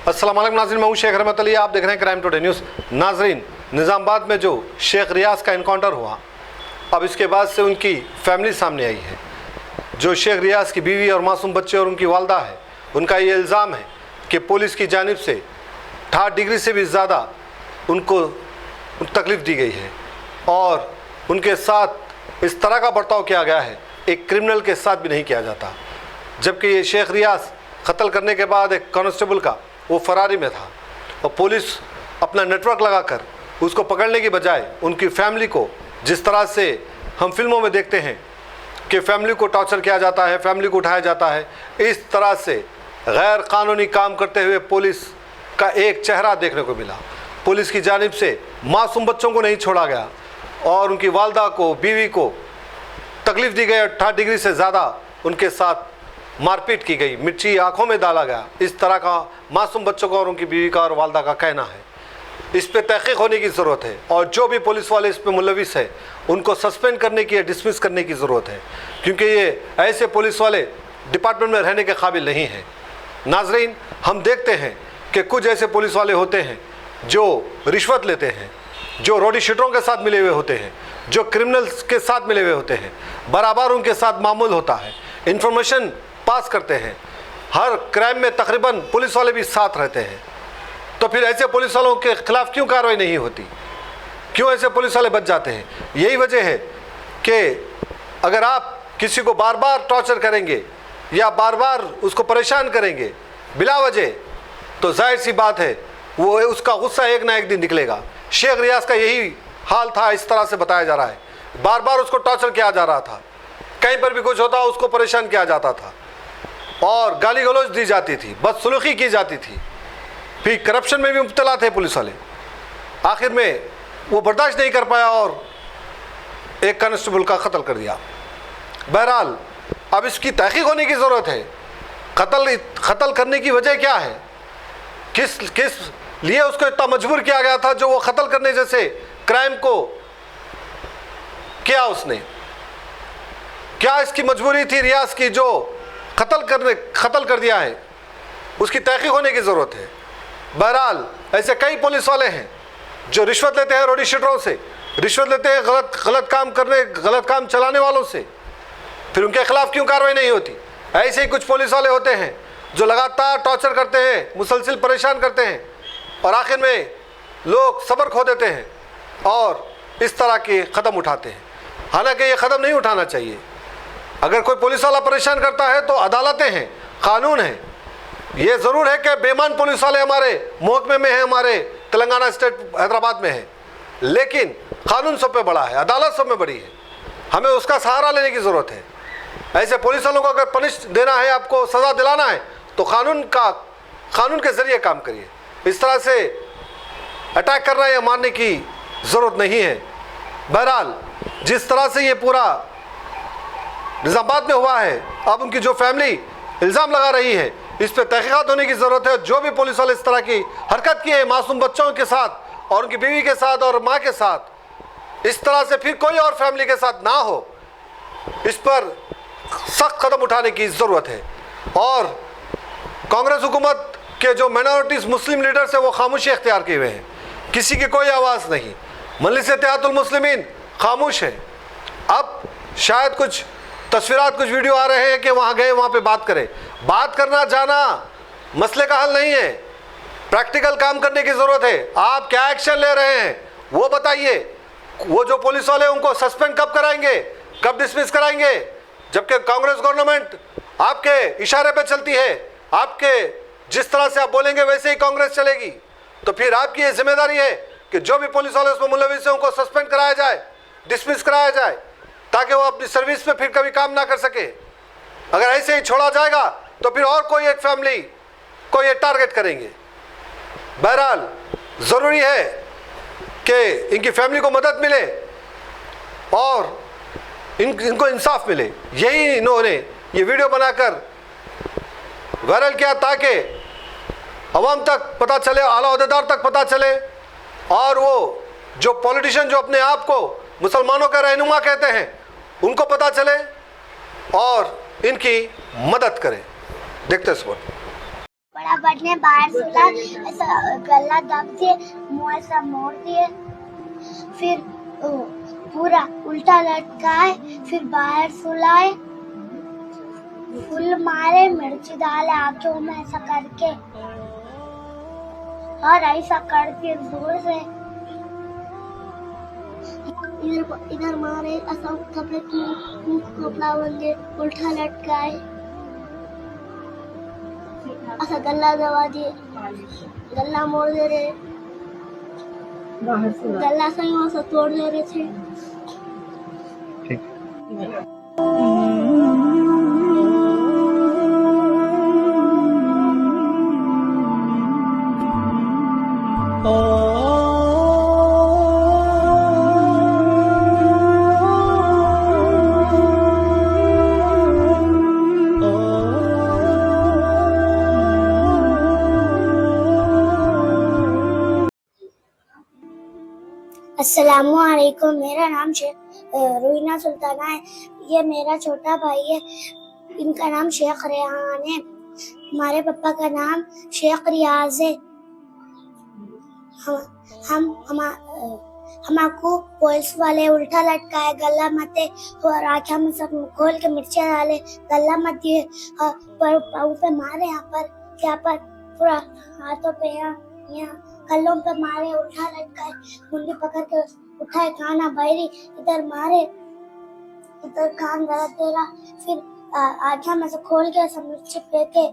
अस्सलाम वालेकुम नाज़रीन, मैं हूं शेख रहमत अली। आप देख रहे हैं क्राइम टुडे न्यूज़। नाज़रीन, निज़ामाबाद में जो शेख रियाज का इनकाउंटर हुआ, अब इसके बाद से उनकी फैमिली सामने आई है। जो शेख रियाज की बीवी और मासूम बच्चे और उनकी वालदा है, उनका ये इल्ज़ाम है कि पुलिस की जानिब से 60 डिग्री से भी ज़्यादा उनको तकलीफ़ दी गई है और उनके साथ इस तरह का बर्ताव किया गया है, एक क्रिमिनल के साथ भी नहीं किया जाता। जबकि ये शेख रियाज कत्ल करने के बाद एक कांस्टेबल का वो फरारी में था और पुलिस अपना नेटवर्क लगाकर उसको पकड़ने की बजाय उनकी फैमिली को, जिस तरह से हम फिल्मों में देखते हैं कि फैमिली को टॉर्चर किया जाता है, फैमिली को उठाया जाता है, इस तरह से गैर कानूनी काम करते हुए पुलिस का एक चेहरा देखने को मिला। पुलिस की जानिब से मासूम बच्चों को नहीं छोड़ा गया और उनकी वालदा को, बीवी को तकलीफ़ दी गई। 60 डिग्री से ज़्यादा उनके साथ मारपीट की गई, मिर्ची आंखों में डाला गया। इस तरह का मासूम बच्चों का और उनकी बीवी का और वालदा का कहना है। इस पे तहक़ीक़ होने की ज़रूरत है और जो भी पुलिस वाले इस पे मुलविस है उनको सस्पेंड करने की या डिसमिस करने की ज़रूरत है, क्योंकि ये ऐसे पुलिस वाले डिपार्टमेंट में रहने के काबिल नहीं हैं। नाज़रीन, हम देखते हैं कि कुछ ऐसे पुलिस वाले होते हैं जो रिश्वत लेते हैं, जो रोडी शीटरों के साथ मिले हुए होते हैं, जो क्रिमिनल्स के साथ मिले हुए होते हैं, बराबर उनके साथ मामूल होता है, इंफॉर्मेशन पास करते हैं। हर क्राइम में तकरीबन पुलिस वाले भी साथ रहते हैं। तो फिर ऐसे पुलिस वालों के खिलाफ क्यों कार्रवाई नहीं होती? क्यों ऐसे पुलिस वाले बच जाते हैं? यही वजह है कि अगर आप किसी को बार बार टॉर्चर करेंगे या बार बार उसको परेशान करेंगे बिला वजह, तो जाहिर सी बात है वो उसका गुस्सा एक ना एक दिन निकलेगा। शेख रियाज का यही हाल था, इस तरह से बताया जा रहा है। बार बार उसको टॉर्चर किया जा रहा था, कहीं पर भी कुछ होता उसको परेशान किया जाता था और गाली गलौज दी जाती थी, बदसलूकी की जाती थी। फिर करप्शन में भी मुब्तला थे पुलिस वाले। आखिर में वो बर्दाश्त नहीं कर पाया और एक कांस्टेबल का कत्ल कर दिया। बहरहाल, अब इसकी तहकीक होने की ज़रूरत है। कत्ल करने की वजह क्या है? किस लिए उसको इतना मजबूर किया गया था जो वो कत्ल करने जैसे क्राइम को किया उसने? क्या इसकी मजबूरी थी रियाज की जो कत्ल कर दिया है? उसकी तहकीक होने की ज़रूरत है। बहरहाल, ऐसे कई पुलिस वाले हैं जो रिश्वत लेते हैं रोडी शीटरों से, रिश्वत लेते हैं गलत काम चलाने वालों से, फिर उनके खिलाफ क्यों कार्रवाई नहीं होती? ऐसे ही कुछ पुलिस वाले होते हैं जो लगातार टॉर्चर करते हैं, मुसलसिल परेशान करते हैं और आखिर में लोग सब्र खो देते हैं और इस तरह के कदम उठाते हैं। हालांकि ये कदम नहीं उठाना चाहिए। अगर कोई पुलिस वाला परेशान करता है तो अदालतें हैं, कानून है। ये ज़रूर है कि बेईमान पुलिस वाले हमारे महकमे में हैं, हमारे तेलंगाना स्टेट हैदराबाद में है, लेकिन कानून सब पे बड़ा है, अदालत सब में बड़ी है। हमें उसका सहारा लेने की ज़रूरत है। ऐसे पुलिस वालों को अगर पनिश देना है, आपको सज़ा दिलाना है, तो कानून के ज़रिए काम करिए। इस तरह से अटैक करना या मारने की ज़रूरत नहीं है। बहरहाल, जिस तरह से ये पूरा निज़ामाबाद में हुआ है, अब उनकी जो फैमिली इल्ज़ाम लगा रही है, इस पर तहक़ीक़ात होने की ज़रूरत है। जो भी पुलिस वाले इस तरह की हरकत की है मासूम बच्चों के साथ और उनकी बीवी के साथ और माँ के साथ, इस तरह से फिर कोई और फैमिली के साथ ना हो, इस पर सख्त कदम उठाने की ज़रूरत है। और कांग्रेस हुकूमत के जो माइनॉरिटीज़ मुस्लिम लीडर्स हैं वो खामोशी इख्तियार किए हुए हैं, किसी की कोई आवाज़ नहीं। मजलिस इत्तेहादुल मुस्लिमीन खामोश है। अब शायद कुछ तस्वीरात, कुछ वीडियो आ रहे हैं कि वहाँ गए, वहाँ पे बात करें। बात करना जाना मसले का हल नहीं है, प्रैक्टिकल काम करने की ज़रूरत है। आप क्या एक्शन ले रहे हैं वो बताइए। वो जो पुलिस वाले उनको सस्पेंड कब कराएंगे, कब डिसमिस कराएंगे? जबकि कांग्रेस गवर्नमेंट आपके इशारे पे चलती है, आपके जिस तरह से आप बोलेंगे वैसे ही कांग्रेस चलेगी। तो फिर आपकी ये जिम्मेदारी है कि जो भी पुलिस वाले उसमें मुलविस हैं उनको सस्पेंड कराया जाए, डिसमिस कराया जाए, ताकि वो अपनी सर्विस पे फिर कभी काम ना कर सके। अगर ऐसे ही छोड़ा जाएगा तो फिर और कोई एक फैमिली को ये टारगेट करेंगे। बहरहाल, ज़रूरी है कि इनकी फैमिली को मदद मिले और इनको इंसाफ मिले। यही इन्होंने ये वीडियो बनाकर वायरल किया ताकि अवाम तक पता चले, आला ओहदेदार तक पता चले और वो जो पॉलिटिशियन जो अपने आप को मुसलमानों का रहनुमा कहते हैं उनको पता चले और इनकी मदद करें। देखते हैं। फटाफट ने बाहर सुला, ऐसा गला दब दिए, मुंह ऐसा मोड़ दिए, फिर पूरा उल्टा लटकाए, फिर बाहर सुलाए, फुल मारे, मिर्ची डाले आंखों में ऐसा करके, और ऐसा करके जोर से इधर मारे, ऐसा कपड़े कपड़ा बंदे उल्टा लटकाए, ऐसा गला दबा दिए, गला मोड़ दे रहे, गला सही वहां से तोड़ दे रहे थे। अस्सलामुअलैकुम, मेरा नाम रुहीना सुल्ताना है। ये मेरा छोटा भाई है, इनका नाम शेख रेहान है। हमारे पापा का नाम शेख रियाज है। हमको पुलिस वाले उल्टा लटकाए, गला मते और आँखें में सब खोल के मिर्चियाँ डाले, गला मत दिए, पर पाँव पे मारे, यहाँ पर पूरा हाथों पे, यहाँ कल्लों पे मारे, उल्टा लटकाए, मुंडी पकड़ के उठाए, खाना बैरी इधर मारे, इधर कान दर्द दे रहा, फिर आँखें में से खोल के सब मिर्ची फेंके,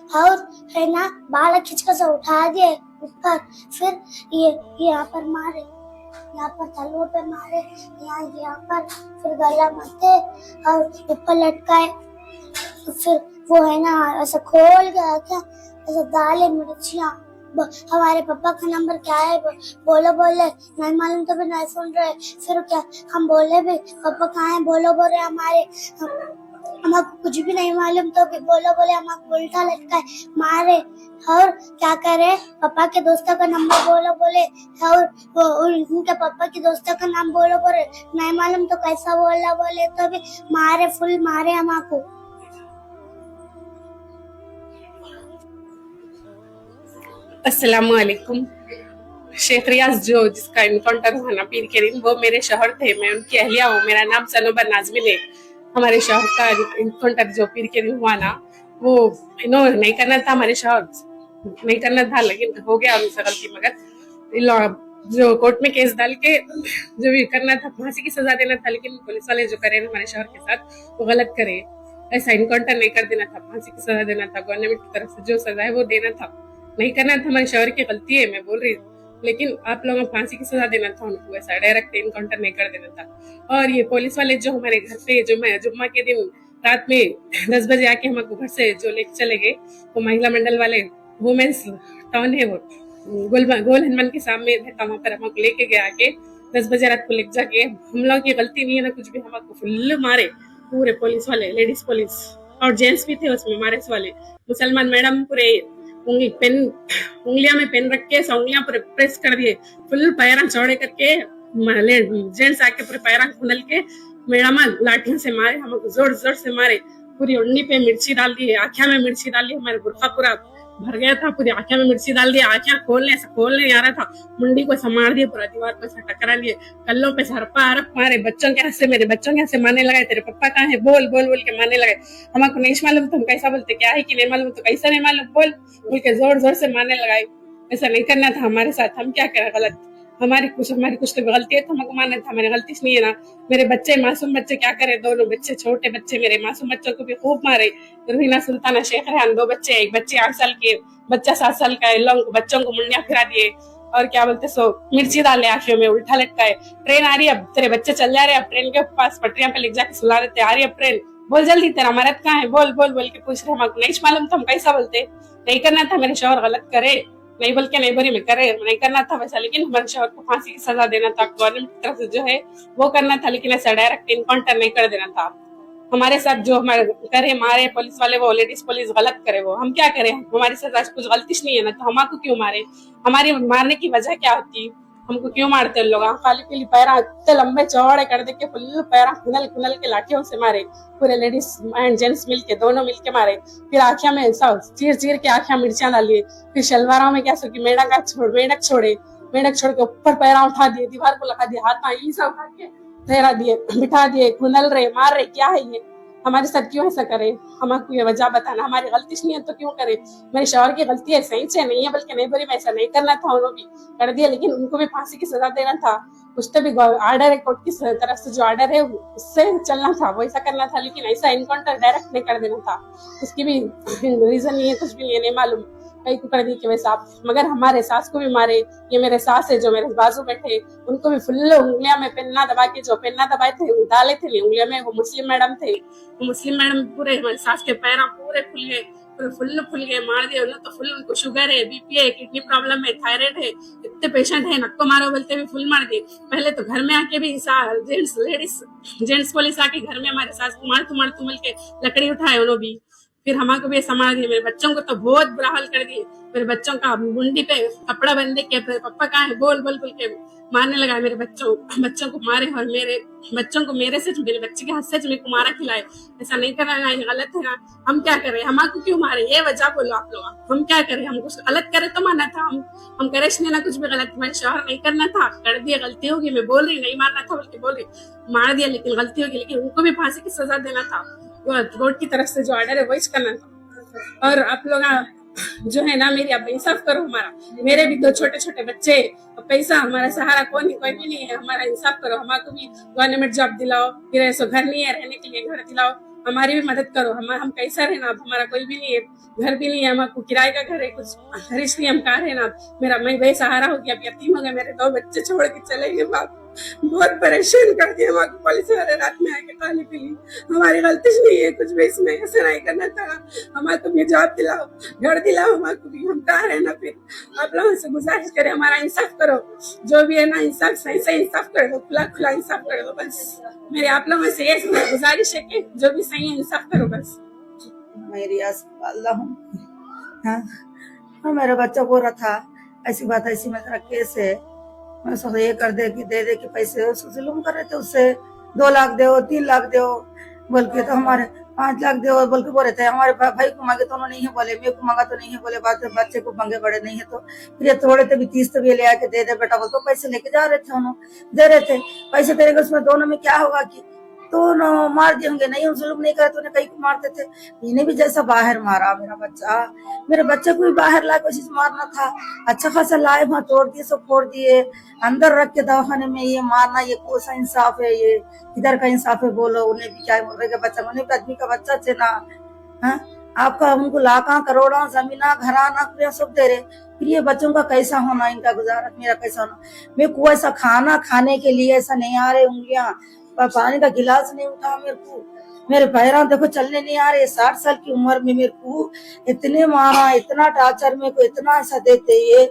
और है ना बाल खींच कर से उठा दिए ऊपर, फिर ये यहाँ पर मारे, यहाँ पर तलवों पे मारे, यहाँ पर, फिर गला मते और ऊपर लटकाए, फिर वो है ना ऐसा खोल के आके ऐसा डाले मिर्चियाँ। हमारे पापा का नंबर क्या है बोलो, नहीं मालूम तो भी नहीं सुन रहे, फिर क्या हम बोले भी पापा कहाँ है, बोलो बोले हमारे, हमको कुछ भी नहीं मालूम तो भी बोले हमको उल्टा लटकाए, मारे, और क्या करे, पापा के दोस्तों का नंबर बोले, और उनके पापा के दोस्तों का नाम बोले, नहीं मालूम तो कैसा बोले तो भी मारे, फुल मारे हमको। अस्सलामुअलैकुम। शेख रियाज जो जिसका इनकाउंटर हुआ ना पीर के दिन, वो मेरे शौहर थे, मैं उनकी अहलिया हूँ। मेरा नाम सनोबर नाज़मिन है। हमारे शौहर का इनकाउंटर जो पीर के दिन हुआ ना, वो इन्होंने नहीं करना था, हमारे शौहर नहीं करना था, लेकिन हो गया उनसे गलती। मगर जो कोर्ट में केस डाल के जो भी करना था, फांसी की सजा देना था, लेकिन पुलिस वाले जो करे हमारे शौहर के साथ वो गलत करे। ऐसा इनकाउंटर नहीं कर देना था, फांसी की सजा देना था, गवर्नमेंट की तरफ से जो सजा है वो देना था, नहीं करना था। हमारे शौहर की गलती है, मैं बोल रही हूँ, लेकिन आप लोगों को फांसी की सजा देना था उनको, ऐसा डायरेक्ट इनकाउंटर नहीं कर देना था। और ये पुलिस वाले जो हमारे घर पे जुम्मा के दिन रात में 10 बजे आके हमको घर से जो लेके चले गए, वो महिला मंडल वाले, वुमेन्स टाउन है वो, गोल हनुमान के सामने वहाँ पर हमको लेके गए आके 10 बजे रात को लेके जाके। हम लोग की गलती नहीं है ना कुछ भी, हमको फुल मारे पूरे पुलिस वाले, लेडीज पुलिस और जेंट्स भी थे उसमें मारे वाले। मुसलमान मैडम पूरे उंगलियां में पेन रख के उंगलियां पूरे प्रेस कर दिए, फुल पैरा चौड़े करके, जेंट्स आके पूरे पैरा खुनल के मैडम लाठियों से मारे, हमको जोर जोर से मारे, पूरी उन्नी पे मिर्ची डाल दी, आँखें में मिर्ची डाल दी, हमारे बुर्का पूरा भर गया था, पूरी आँखें में मिर्ची डाल दी, आँखें खोलने आ रहा था, मुंडी को संभाल दिए, पूरा दीवार को टकरा लिए, कल्लों पे सरपा अरप मारे, बच्चों के हाथ से, मेरे बच्चों के हाथ से मारने लगाए, तेरे पप्पा कहाँ है बोल के मारने लगाए। हमको नहीं मालूम तो हम कैसा बोलते, क्या है कि नहीं मालूम तो कैसा नहीं मालूम बोल के जोर जोर से मारने लगाए। ऐसा नहीं करना था हमारे साथ, हम क्या करें, गलत हमारी कुछ तो गलती है, तो हमको मानना था, हमारी गलती नहीं है ना। मेरे बच्चे मासूम बच्चे क्या करे, दोनों बच्चे छोटे बच्चे, मेरे मासूम बच्चों को भी खूब मारे। रुहीना सुल्ताना, शेख रेहान, 2 बच्चे, एक बच्चे 8 साल के, बच्चा 7 साल का है। लोग बच्चों को मुंडिया फिरा दिए और क्या बोलते सो मिर्ची डाले आंखों में, उल्टा लटकाए। ट्रेन आ रही है, अब तेरे बच्चे चल जा रहे हैं, अब ट्रेन के पास पटरियां पे लेके जाके सुला देते, आ रही है ट्रेन, बोल जल्दी तेरा मरद कहाँ है, बोल के पूछ रहे। हमको नहीं मालूम तो हम कैसा बोलते, नहीं करना था, मेरे शौहर गलत करे, नहीं बोल के नहीं बोली मैं करे, नहीं करना था वैसा, लेकिन हमारे शौहर को फांसी की सजा देना था, गवर्नमेंट की तरफ से जो है वो करना था, लेकिन ऐसा डायरेक्ट इनकाउंटर नहीं कर देना था। हमारे साथ जो हमारे करे मारे पुलिस वाले, वो लेडीज पुलिस गलत करे, वो हम क्या करें, हमारे साथ आज कुछ गलती नहीं है ना, तो हमको क्यों मारे, हमारी मारने की वजह क्या होती, हमको क्यों मारते हैं लोग? खाली पीली पैरा इतने लंबे चौड़े कर दे के फुल पैरा खुनल खुनल के लाठियों से मारे, पूरे लेडीज एंड जेंट्स मिलके दोनों मिलके मारे। फिर आँखिया में सब चीर चीर के आँखिया मिर्चियां डालिए। फिर शलवारों में क्या सो कि मेंढक छोड़ के ऊपर पैरा उठा दिए, दीवार को लगा दिया, हाथ में सब उठा के ठहरा दिए, बिठा दिए, खुनल रहे, मार रहे। क्या है ये? हमारे साथ क्यों ऐसा करे? हमको ये वजह बताना। हमारी गलती नहीं है तो क्यों करे? मेरे शौहर की गलती है, सही से नहीं है, बल्कि नहीं बोली मैं ऐसा नहीं करना था, उन्होंने भी कर दिया, लेकिन उनको भी फांसी की सजा देना था। कुछ तो भी ऑर्डर है कोर्ट की तरफ से, जो ऑर्डर है उससे चलना था, वो ऐसा करना था। लेकिन ऐसा इनकाउंटर डायरेक्ट नहीं कर देना था। उसकी भी रीजन नहीं है, कुछ भी नहीं मालूम कहीं को कर दी कि वैसा आप। मगर हमारे सास को भी मारे। ये मेरे सास है जो मेरे बाजू बैठे, उनको भी फुल उंगलियां में पेन्ना दबा के, जो पेन्ना दबाए थे डाले थे उंगलियों में, वो मुस्लिम मैडम थे। वो मुस्लिम मैडम पूरे हमारे सास के पैर पूरे खुल गए, पूरे फुल गए, मार दिए उन्होंने। तो फुल उनको शुगर है, बीपी है, किडनी प्रॉब्लम है, थायराइड है, इतने पेशेंट है, नक्को मारो बोलते भी फुल मार दिए। पहले तो घर में आके भी जेंट्स पुलिस आके घर में हमारे सास को मार तुमल के लकड़ी उठाए उन्होंने भी। फिर हमारे भी संभाल दिए। मेरे बच्चों को तो बहुत बुरा हाल कर दिए। मेरे बच्चों का मुंडी पे कपड़ा बंधे के पापा कहाँ है बोल के मारने लगा। मेरे बच्चों को मारे, और मेरे बच्चों को मेरे बच्चे के हाथ से मेरे को मारा खिलाए। ऐसा नहीं करना, ये गलत है ना। हम क्या करें? हमको क्यों मारे? ये वजह बोलो आप लोग। हम क्या करें? हम कुछ गलत करे तो माना था, हम करे नहीं ना कुछ भी गलत। मेरे शौहर नहीं करना था, कर दिया, गलती होगी। मैं बोल रही नहीं मारना था बल्कि बोल रही मार दिया, लेकिन गलती होगी। लेकिन उनको भी फांसी की सजा देना था, कोर्ट की तरफ से जो ऑर्डर है वही करना था। और आप लोग जो है ना, मेरी आप इंसाफ करो। हमारा मेरे भी 2 छोटे बच्चे, पैसा हमारा सहारा कोई भी नहीं है। हमारा इंसाफ करो, हमारे को भी गवर्नमेंट जॉब दिलाओ। फिर ऐसा घर नहीं है रहने के लिए, घर दिलाओ, हमारी भी मदद करो। हम कैसा रहना? अब हमारा कोई भी नहीं है, घर भी नहीं है, हमारे किराए का घर है, कुछ रिश्ते नहीं, हम कहाँ रहना? मैं बेसहारा हो गया, अब यतीम हो गया। मेरे 2 बच्चे छोड़ के चले गए बाप। बहुत परेशान कर दिया हमारे पुलिस वाले, रात में आके खाली पी ली। हमारी गलती नहीं है कुछ भी, इसमें ऐसा नहीं करना था। हमारे को भी जॉब दिलाओ, घर दिलाओ, हमारे को भी, हम कहाँ रहना? फिर आप लोगों से गुजारिश करें, हमारा इंसाफ करो। जो भी है ना, इंसाफ सही इंसाफ कर दो, खुला इंसाफ कर दो बस। मेरे आप लोगों से ये गुजारिश है कि जो भी सही है इंसाफ करो बस। मैं रियाज अल्लाह हूँ। हाँ, मेरा बच्चा बोल रहा था ऐसी बात, ऐसी मेरा केस है, मैं सोचा ये कर दे कि दे के पैसे जुल्म कर रहे थे उससे। 2 लाख दो, 3 लाख दो बोल के, तो हमारे 5 लाख दो बोल के बोल रहे थे। हमारे भाई को मांगे तो उन्होंने नहीं है बोले, मेरे को मांगा तो नहीं है बोले, बच्चे को मांगे बड़े नहीं है। तो फिर ये थोड़े थे भी 30 तो भी ले आके दे बेटा बोल, तो पैसे लेके जा रहे थे, उन्होंने दे रहे थे पैसे तेरे। उसमें दोनों में क्या होगा कि तो मार दिए होंगे, नहीं जुल्म नहीं करे तो उन्हें कहीं को मारते थे। इन्हें भी जैसा बाहर मारा मेरे बच्चे को भी बाहर ला कोशिश मारना था। अच्छा खासा लाए, वहां तोड़ दिए, सब फोड़ दिए, अंदर रख के दवाखाने में। ये मारना, ये कौन सा इंसाफ है? ये किधर का इंसाफ है बोलो? उन्हें भी क्या बोल रहे बच्चा, उन्हें भी आदमी का बच्चा थे ना। है आपका उनको लाखा करोड़ा जमीना घराना सब दे रहे, फिर ये बच्चों का कैसा होना? इनका गुजारा मेरा कैसा होना? मेरे को ऐसा खाना खाने के लिए ऐसा नहीं आ रहे, उंगलियां पानी का गिलास नहीं उठा मेरे को, मेरे पैरों देखो चलने नहीं आ रहे। 60 साल की उम्र में मेरे को इतने मारा, इतना टार्चर, मेरे को इतना ऐसा देते ये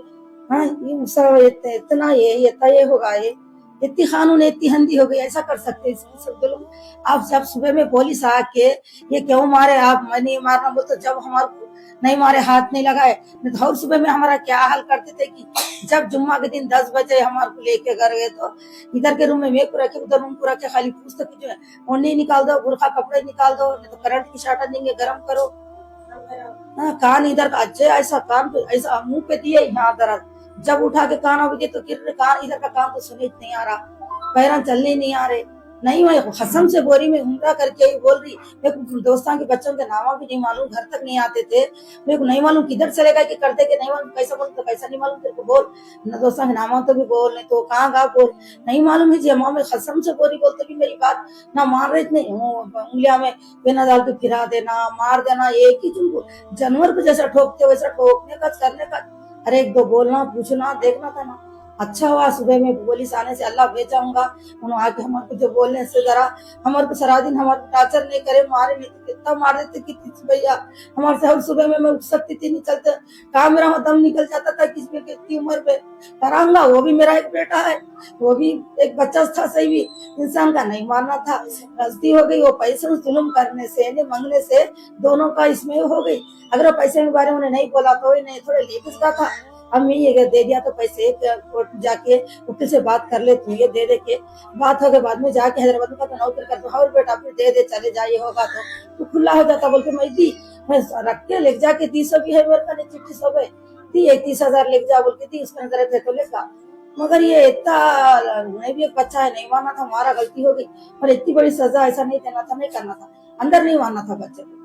इतना ये होगा, ये इतनी कानून इतनी हंदी हो गई, ऐसा कर सकते हैं सब लोग। आप जब सुबह में पुलिस आके ये क्यों मारे, आप नहीं मारना बोलते, जब हमारे नहीं मारे, हाथ नहीं लगाए, नहीं तो सुबह में हमारा क्या हाल करते थे कि जब जुम्मा के दिन 10 बजे हमारे को लेके घर गए, तो इधर के रूम में मेरे को रखे, उधर रूम को रखे, खाली पूछते जो है उन्हें निकाल दो, बुरखा कपड़े निकाल दो, नहीं तो करंट की शाटा देंगे, गर्म करो। कान इधर का अच्छे, ऐसा कान पे ऐसा मुंह पे दिए, यहाँ दर्द, जब उठा के कान हो गए तो कान इधर का कान तो सुने नहीं आ रहा, पैर चलने नहीं आ रहे। नहीं, मैं कसम से बोरी में उम्रा करके ही बोल रही। मेरे को दोस्तों के बच्चों के नाम भी नहीं मालूम, घर तक नहीं आते थे, मेरे को नहीं मालूम किधर चले गए कि करते कि नहीं मालूम, कैसा बोल तो कैसा नहीं मालूम, तेरे को बोल न दोस्तों के नाम तो भी बोल, नहीं तो कहाँ गा बोल, नहीं मालूम है जी। माँ में कसम से बोरी बोलते भी मेरी बात ना मान रहे थे, उंगलियां में बिना डाल के फिरा देना, मार देना, एक ही तुमको जानवर को जैसा ठोकते वैसा ठोकने का, करने का। अरे 1-2 बोलना, पूछना, देखना था ना। अच्छा हुआ सुबह में पुलिस आने से, अल्लाह भेजाऊंगा उन्होंने आके हमारे को जो बोलने से जरा हमारे को सारा दिन हमारे टार्चर नहीं करे, मारे नहीं तो कितना मार देते कितनी भैया हमारे से। सुबह में मैं उठ सकती थी, नहीं चलते काम, मेरा दम निकल जाता था कितनी उम्र पे कराऊंगा। वो भी मेरा एक बेटा है, वो भी एक बच्चा था, सही भी इंसान का नहीं मारना था, गलती हो गई। वो पैसे जुल्म करने से, मांगने से दोनों का इसमें हो गई। अगर पैसे के बारे में उन्हें नहीं बोला तो नहीं, थोड़े लेकिन का था, अम्मी ये दे दिया तो पैसे कोर्ट जाके वकील से बात कर लेती हूँ, ये दे दे के बात हो गए, बाद में जाके हैदराबाद में कहता नौकरी कर दो, और बेटा फिर दे दे चले जाइए होगा तो खुला हो जाता बोल के मैं दी, मैं रख के ले जाके दी, सब है मेरे का चिट्ठी सब है दी, 31,000 ले जा बोल के दी, उसके अंदर थे तो लेगा। मगर ये इतना मैं भी एक बच्चा है, नहीं माना था, हमारा गलती हो गई, पर इतनी बड़ी सजा ऐसा नहीं देना था, नहीं करना था, अंदर नहीं मानना था बच्चे को।